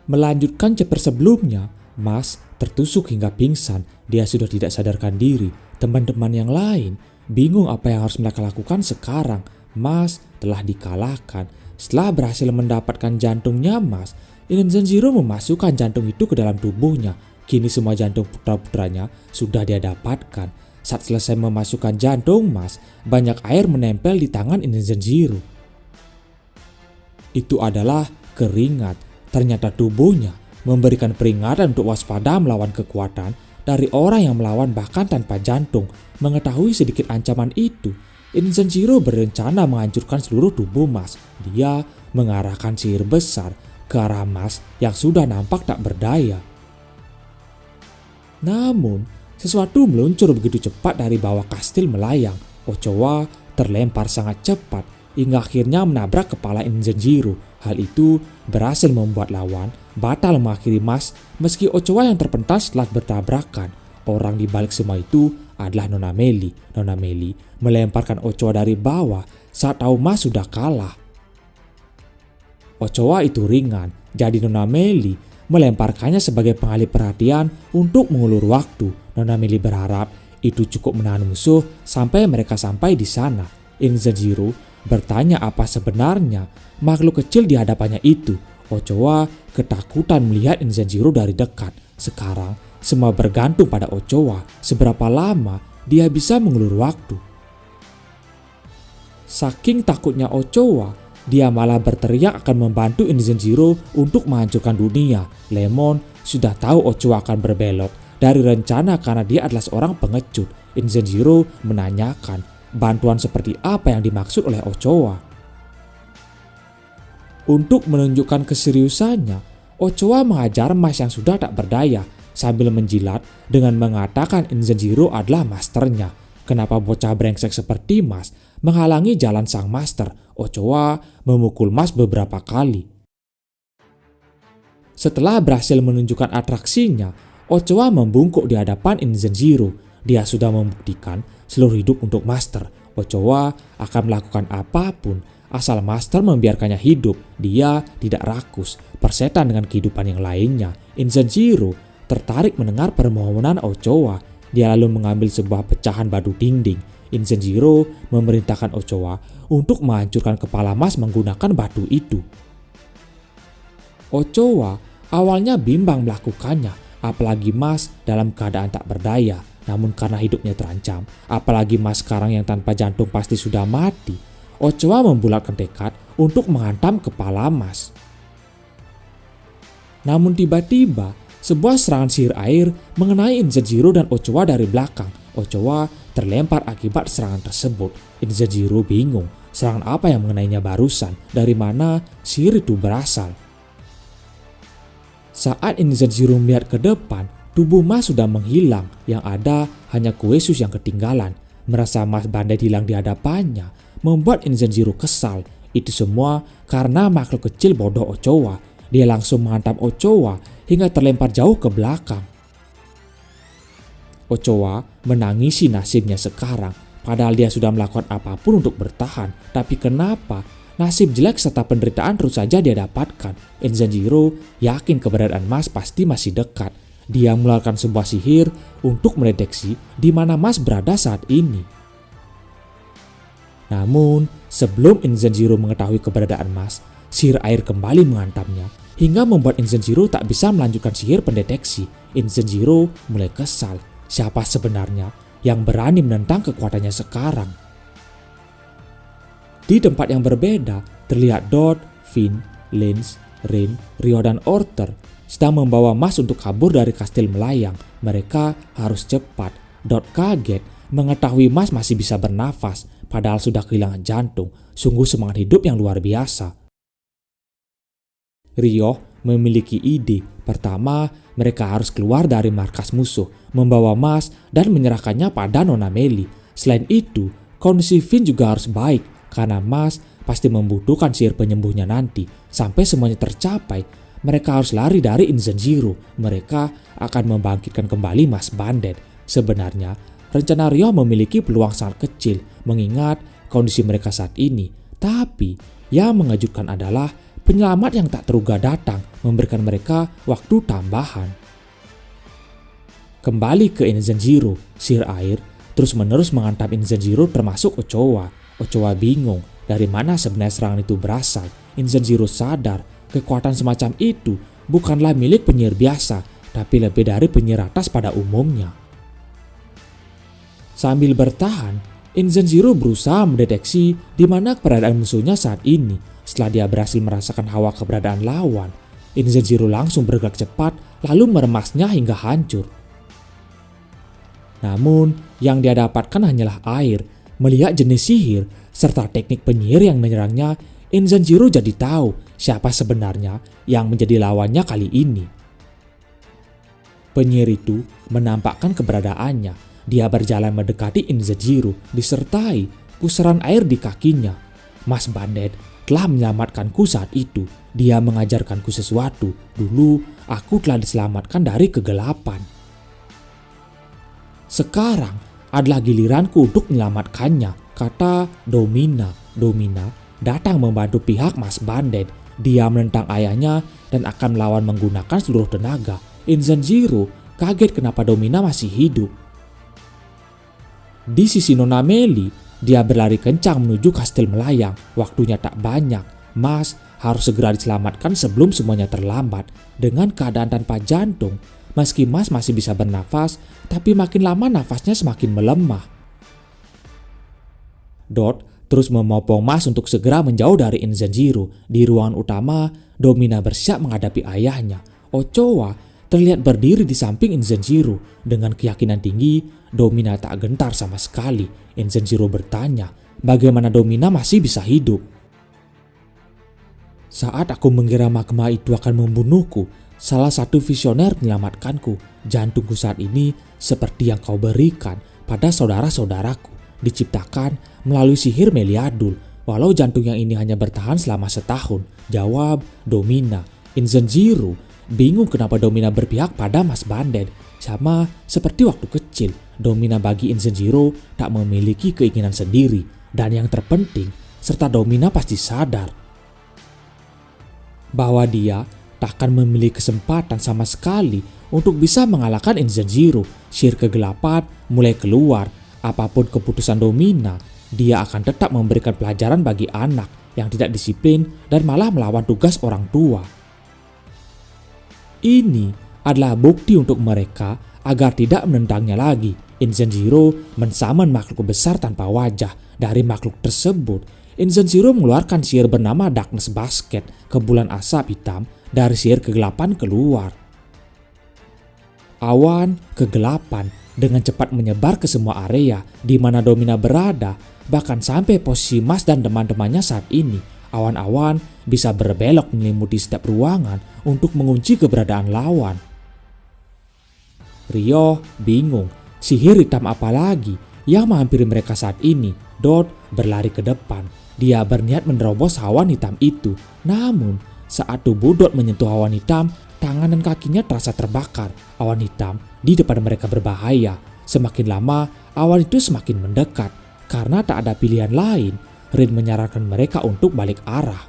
Melanjutkan chapter sebelumnya, Mas tertusuk hingga pingsan. Dia sudah tidak sadarkan diri. Teman-teman yang lain bingung apa yang harus mereka lakukan sekarang. Mas telah dikalahkan. Setelah berhasil mendapatkan jantungnya Mas, Inzanjiro memasukkan jantung itu ke dalam tubuhnya. Kini semua jantung putra-putranya sudah dia dapatkan. Saat selesai memasukkan jantung Mas, banyak air menempel di tangan Inzanjiro. Itu adalah keringat. Ternyata tubuhnya memberikan peringatan untuk waspada melawan kekuatan dari orang yang melawan bahkan tanpa jantung. Mengetahui sedikit ancaman itu, Inzanjiro berencana menghancurkan seluruh tubuh Mas. Dia mengarahkan sihir besar ke arah Mas yang sudah nampak tak berdaya. Namun, sesuatu meluncur begitu cepat dari bawah kastil melayang. Ochoa terlempar sangat cepat hingga akhirnya menabrak kepala Inzanjiro. Hal itu berhasil membuat lawan batal mengakhiri Mas meski Ochoa yang terpental setelah bertabrakan. Orang di balik semua itu adalah Nona Meli. Nona Meli melemparkan Ochoa dari bawah saat tahu Mas sudah kalah. Ochoa itu ringan, jadi Nona Meli melemparkannya sebagai pengalih perhatian untuk mengulur waktu. Nona Meli berharap itu cukup menahan musuh sampai mereka sampai di sana. Inzanjiro bertanya apa sebenarnya makhluk kecil di hadapannya itu. Ochoa ketakutan melihat Inzanjiro dari dekat. Sekarang semua bergantung pada Ochoa. Seberapa lama dia bisa mengulur waktu. Saking takutnya Ochoa, dia malah berteriak akan membantu Inzanjiro untuk menghancurkan dunia. Lemon sudah tahu Ochoa akan berbelok dari rencana karena dia adalah seorang pengecut. Inzanjiro menanyakan bantuan seperti apa yang dimaksud oleh Ochoa. Untuk menunjukkan keseriusannya, Ochoa mengajar Mas yang sudah tak berdaya sambil menjilat dengan mengatakan Inzanjiro adalah masternya. Kenapa bocah brengsek seperti Mas menghalangi jalan sang master? Ochoa memukul Mas beberapa kali. Setelah berhasil menunjukkan atraksinya, Ochoa membungkuk di hadapan Inzanjiro. Dia sudah membuktikan seluruh hidup untuk master. Ochoa akan melakukan apapun asal master membiarkannya hidup. Dia tidak rakus, persetan dengan kehidupan yang lainnya. Inzanjiro tertarik mendengar permohonan Ochoa. Dia lalu mengambil sebuah pecahan batu dinding. Inzanjiro memerintahkan Ochoa untuk menghancurkan kepala Mas menggunakan batu itu. Ochoa awalnya bimbang melakukannya, apalagi Mas dalam keadaan tak berdaya. Namun karena hidupnya terancam, apalagi Mas sekarang yang tanpa jantung pasti sudah mati, Ochoa membulatkan tekad untuk menghantam kepala Mas. Namun tiba-tiba, sebuah serangan sihir air mengenai Inzanjiro dan Ochoa dari belakang. Ochoa terlempar akibat serangan tersebut. Inzanjiro bingung, serangan apa yang mengenainya barusan, dari mana sihir itu berasal. Saat Inzanjiro melihat ke depan, tubuh Mas sudah menghilang, yang ada hanya kue sus yang ketinggalan. Merasa Mas Bandai hilang di hadapannya, membuat Inzanjiro kesal. Itu semua karena makhluk kecil bodoh Ochoa. Dia langsung menghantam Ochoa hingga terlempar jauh ke belakang. Ochoa menangisi nasibnya sekarang, padahal dia sudah melakukan apapun untuk bertahan. Tapi kenapa nasib jelek serta penderitaan terus saja dia dapatkan? Inzanjiro yakin keberadaan Mas pasti masih dekat. Dia mengeluarkan sebuah sihir untuk mendeteksi di mana Mas berada saat ini. Namun, sebelum Inzanjiro mengetahui keberadaan Mas, sihir air kembali menghantamnya hingga membuat Inzanjiro tak bisa melanjutkan sihir pendeteksi. Inzanjiro mulai kesal. Siapa sebenarnya yang berani menentang kekuatannya sekarang? Di tempat yang berbeda, terlihat Dot, Finn, Lins, Rin, Rio dan Orter sedang membawa Mas untuk kabur dari kastil melayang. Mereka harus cepat. Dot kaget mengetahui Mas masih bisa bernafas, padahal sudah kehilangan jantung. Sungguh semangat hidup yang luar biasa. Rio memiliki ide. Pertama, mereka harus keluar dari markas musuh, membawa Mas dan menyerahkannya pada Nona Meli. Selain itu, kondisi Finn juga harus baik, karena Mas pasti membutuhkan sihir penyembuhnya nanti. Sampai semuanya tercapai, mereka harus lari dari Inzanjiro. Mereka akan membangkitkan kembali Mas Bandet. Sebenarnya, rencana Rio memiliki peluang sangat kecil mengingat kondisi mereka saat ini. Tapi, yang mengejutkan adalah penyelamat yang tak terduga datang memberikan mereka waktu tambahan. Kembali ke Inzen Zero, sihir air terus-menerus menghantam Inzen Zero termasuk Ochoa. Ochoa bingung dari mana sebenarnya serangan itu berasal. Inzen Zero sadar kekuatan semacam itu bukanlah milik penyihir biasa, tapi lebih dari penyihir atas pada umumnya. Sambil bertahan, Inzen Zero berusaha mendeteksi di mana keberadaan musuhnya saat ini. Setelah dia berhasil merasakan hawa keberadaan lawan, Inzen Zero langsung bergerak cepat lalu meremasnya hingga hancur. Namun, yang dia dapatkan hanyalah air. Melihat jenis sihir serta teknik penyihir yang menyerangnya, Inzen Zero jadi tahu siapa sebenarnya yang menjadi lawannya kali ini. Penyihir itu menampakkan keberadaannya. Dia berjalan mendekati Inzen Zero disertai pusaran air di kakinya. Mas Banded telah menyelamatkanku saat itu. Dia mengajarkanku sesuatu. Dulu aku telah diselamatkan dari kegelapan. Sekarang adalah giliranku untuk menyelamatkannya, kata Domina. Domina datang membantu pihak Mas Banded. Dia menentang ayahnya dan akan melawan menggunakan seluruh tenaga. Inzen Zero kaget kenapa Domina masih hidup. Di sisi Nona Meli, dia berlari kencang menuju kastil melayang. Waktunya tak banyak. Mas harus segera diselamatkan sebelum semuanya terlambat. Dengan keadaan tanpa jantung, meski Mas masih bisa bernafas, tapi makin lama nafasnya semakin melemah. Dot terus memopong Mas untuk segera menjauh dari Inzen Zero. Di ruangan utama, Domina bersiap menghadapi ayahnya. Ochoa terlihat berdiri di samping Inzen Zero. Dengan keyakinan tinggi, Domina tak gentar sama sekali. Inzen Zero bertanya, bagaimana Domina masih bisa hidup? Saat aku mengira magma itu akan membunuhku, salah satu visioner menyelamatkanku. Jantungku saat ini seperti yang kau berikan pada saudara-saudaraku, diciptakan melalui sihir Meliadul. Walau jantung yang ini hanya bertahan selama setahun, jawab Domina. Inzen Zero bingung kenapa Domina berpihak pada Mas Banded. Sama seperti waktu kecil, Domina bagi Inzen Zero tak memiliki keinginan sendiri. Dan yang terpenting, serta Domina pasti sadar bahwa dia tak akan memiliki kesempatan sama sekali untuk bisa mengalahkan Inzen Zero. Sihir kegelapan mulai keluar. Apapun keputusan Domina, dia akan tetap memberikan pelajaran bagi anak yang tidak disiplin dan malah melawan tugas orang tua. Ini adalah bukti untuk mereka agar tidak menentangnya lagi. Inzen Zero mensaman makhluk besar tanpa wajah. Dari makhluk tersebut, Inzen Zero mengeluarkan sihir bernama Darkness Basket. Kebulan asap hitam dari sihir kegelapan keluar. Awan kegelapan dengan cepat menyebar ke semua area di mana Domina berada, bahkan sampai posisi Mas dan teman-temannya saat ini. Awan-awan bisa berbelok menyelimuti setiap ruangan untuk mengunci keberadaan lawan. Rio bingung, sihir hitam apa lagi yang menghampiri mereka saat ini. Dot berlari ke depan. Dia berniat menerobos awan hitam itu. Namun saat tubuh Dot menyentuh awan hitam, tangan dan kakinya terasa terbakar. Awan hitam di depan mereka berbahaya. Semakin lama, awan itu semakin mendekat. Karena tak ada pilihan lain, Rin menyarankan mereka untuk balik arah.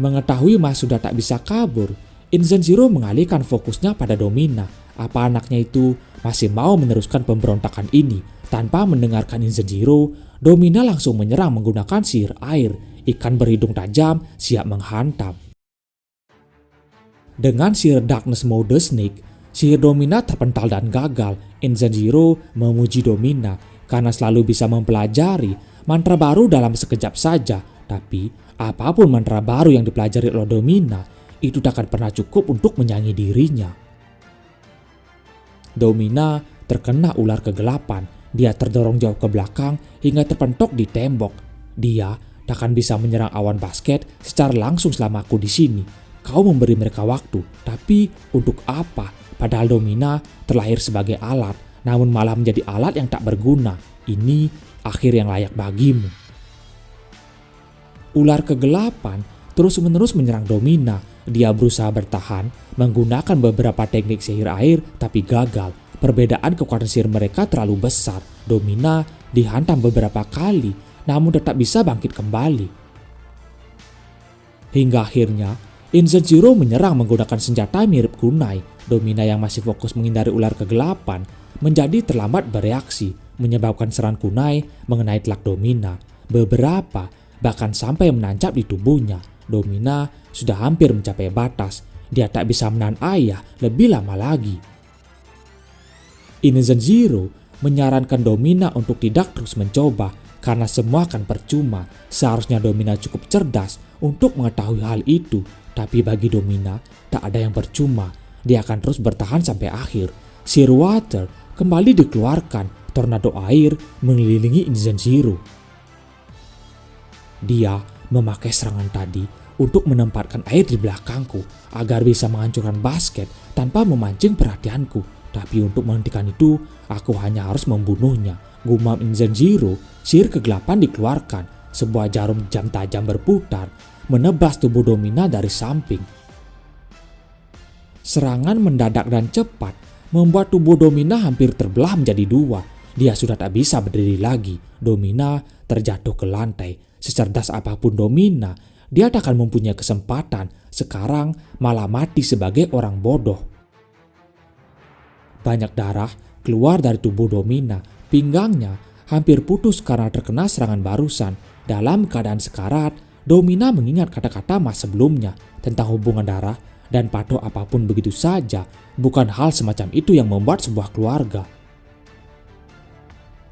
Mengetahui Mas sudah tak bisa kabur, Inzen Zero mengalihkan fokusnya pada Domina. Apa anaknya itu masih mau meneruskan pemberontakan ini? Tanpa mendengarkan Inzen Zero, Domina langsung menyerang menggunakan sihir air. Ikan berhidung tajam siap menghantam. Dengan sihir Darkness Mode Snake, sihir Domina terpental dan gagal. Inzen Zero memuji Domina karena selalu bisa mempelajari mantra baru dalam sekejap saja. Tapi apapun mantra baru yang dipelajari oleh Domina, itu tak akan pernah cukup untuk menyaingi dirinya. Domina terkena ular kegelapan. Dia terdorong jauh ke belakang hingga terpentok di tembok. Dia tak akan bisa menyerang awan basket secara langsung selama aku di sini. Kau memberi mereka waktu, tapi untuk apa? Padahal Domina terlahir sebagai alat, namun malah menjadi alat yang tak berguna. Ini akhir yang layak bagimu. Ular kegelapan terus-menerus menyerang Domina. Dia berusaha bertahan menggunakan beberapa teknik sihir air, tapi gagal. Perbedaan kekuatan sihir mereka terlalu besar. Domina dihantam beberapa kali, namun tetap bisa bangkit kembali. Hingga akhirnya, Inzen Zero menyerang menggunakan senjata mirip kunai. Domina yang masih fokus menghindari ular kegelapan menjadi terlambat bereaksi, menyebabkan serangan kunai mengenai telak Domina. Beberapa bahkan sampai menancap di tubuhnya. Domina sudah hampir mencapai batas. Dia tak bisa menahan ayah lebih lama lagi. Inzen Zero menyarankan Domina untuk tidak terus mencoba karena semua akan percuma. Seharusnya Domina cukup cerdas untuk mengetahui hal itu. Tapi bagi Domina, tak ada yang percuma. Dia akan terus bertahan sampai akhir. Shearwater kembali dikeluarkan. Tornado air mengelilingi Inzen Zero. Dia memakai serangan tadi untuk menempatkan air di belakangku agar bisa menghancurkan basket tanpa memancing perhatianku. Tapi untuk menghentikan itu, aku hanya harus membunuhnya. Gumam Inzen Zero, sihir kegelapan dikeluarkan. Sebuah jarum jam tajam berputar, menebas tubuh Domina dari samping. Serangan mendadak dan cepat membuat tubuh Domina hampir terbelah menjadi dua. Dia sudah tak bisa berdiri lagi. Domina terjatuh ke lantai. Secerdas apapun Domina, dia tak akan mempunyai kesempatan. Sekarang malah mati sebagai orang bodoh. Banyak darah keluar dari tubuh Domina. Pinggangnya hampir putus karena terkena serangan barusan. Dalam keadaan sekarat, Domina mengingat kata-kata Mas sebelumnya tentang hubungan darah dan patuh apapun begitu saja. Bukan hal semacam itu yang membuat sebuah keluarga.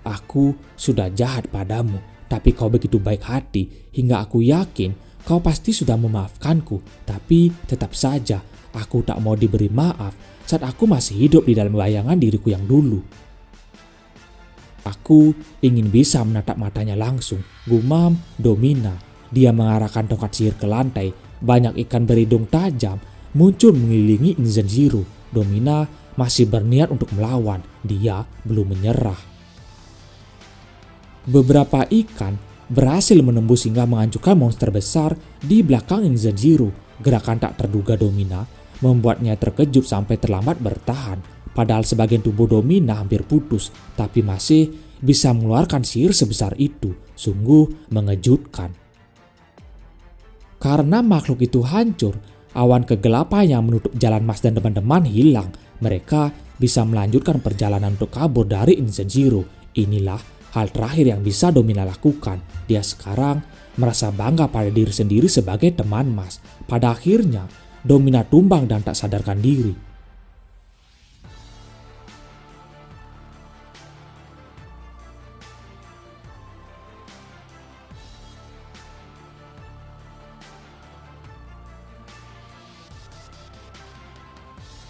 Aku sudah jahat padamu, tapi kau begitu baik hati hingga aku yakin kau pasti sudah memaafkanku. Tapi tetap saja aku tak mau diberi maaf saat aku masih hidup di dalam bayangan diriku yang dulu. Aku ingin bisa menatap matanya langsung. Gumam Domina. Dia mengarahkan tongkat sihir ke lantai. Banyak ikan berhidung tajam muncul mengelilingi Inzen Zero. Domina masih berniat untuk melawan. Dia belum menyerah. Beberapa ikan berhasil menembus hingga menghancurkan monster besar di belakang Inzen Zero. Gerakan tak terduga Domina membuatnya terkejut sampai terlambat bertahan. Padahal sebagian tubuh Domina hampir putus, tapi masih bisa mengeluarkan sihir sebesar itu. Sungguh mengejutkan. Karena makhluk itu hancur, awan kegelapan yang menutup jalan Mas dan teman-teman hilang. Mereka bisa melanjutkan perjalanan untuk kabur dari Inzen Zero. Inilah hal terakhir yang bisa Domina lakukan. Dia sekarang merasa bangga pada diri sendiri sebagai teman Mas. Pada akhirnya, Domina tumbang dan tak sadarkan diri.